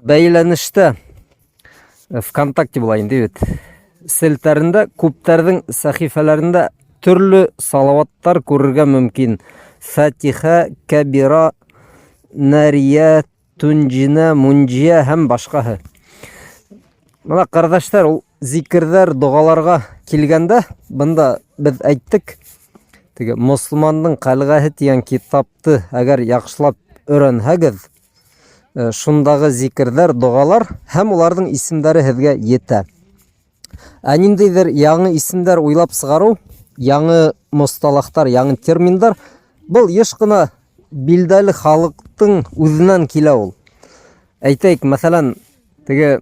бәйләнештә ВКонтакте булайын дебет. Селтәрендә күптәрдің сәхифәләрендә төрле салаваттар күрергә мөмкин. Фатиха, Кәбира, Нария, Тунҗина, Мунҗия һәм башкаһы. Мына кардәшләр, ул зикрҙәр, дугаларга килгәндә, бында без әйттек, теге мөселмандың калгаһы дигән китапты әгәр яхшылап өйрәнһәгез, шундагы зикрҙәр, дугалар һәм уларның исемдәре һеҙгә етә. Ә ниндәйҙер яңы исемдәр уйлап сығару, яңы мосталахтар, яңы терминдар, был еш кына билдәле халыктың үзенән килә ул. Әйтәйек, мәсәлән, теге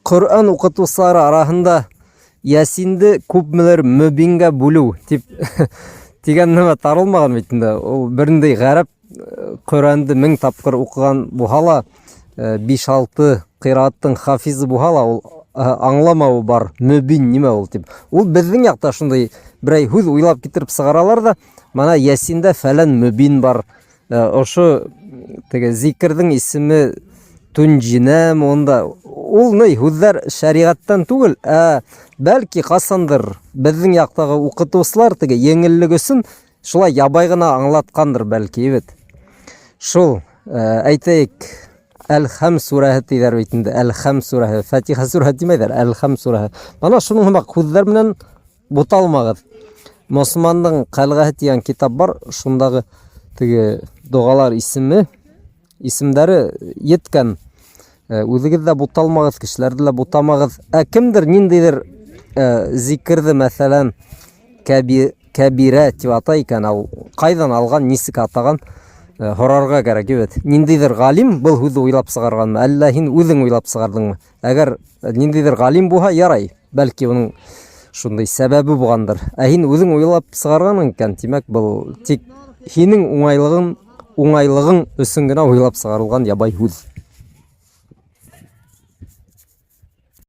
Коръан укытучылары араһында Ясинде күпмелер мөбингә бүлү дип дигән нәмә таралмаган бит инде. Ул бернидәй ғәрәп Коръанды 1000 тапкыр укыган буһа ла, 5-6 кыйрааттың хафизы буһа ла, ул аңламауы бар. Мөбин нимә ул дип. Ул безнең якта шундай берәй һүз уйлап китереп сыгаралар да, мана Ясиндә фәлән мөбин бар. Ошо теге зикрдең исеме Тунҗина, монда ул ней һүзләр шәригатьтән түгел, бәлки касандыр безнең яктагы укытучылар теге еңеллек өчен шулай ябай гына аңлаткандыр бәлки, бит. Шул, әйтәйек, Әл-Хәм сүрәһе тиҙәр бит инде. Әл-Хәм сүрәһе, Фатиха сүрәһе димәйҙәр, Әл-Хәм сүрәһе. Мана шуның һымаҡ һүҙҙәр менән буталмағыҙ. Мосмандың ҡәлғәһе тигән китап бар, шундағы теге доғалар исемдәре еткән. Үҙегеҙ ҙә буталмағыҙ, кешеләрҙе лә бутамағыҙ. Кемдер ниндәйҙер зикерҙе, мәҫәлән, Кәбирә тип атай икән, ҡайҙан алған, нисек атаған, һорарға кәрәк, бит. Ниндәйҙер ғалим был һүҙҙе уйлап сығарғанмы, әллә һин үҙең уйлап сығарҙыңмы? Әгәр ниндәйҙер ғалим булһа, ярай, бәлки уның шундай сәбәбе булғандыр. Ә һин үҙең уйлап сығарғаның икән, тимәк, был тик һинең уңайлығың өсөн генә уйлап сығарылған ябай һүҙ.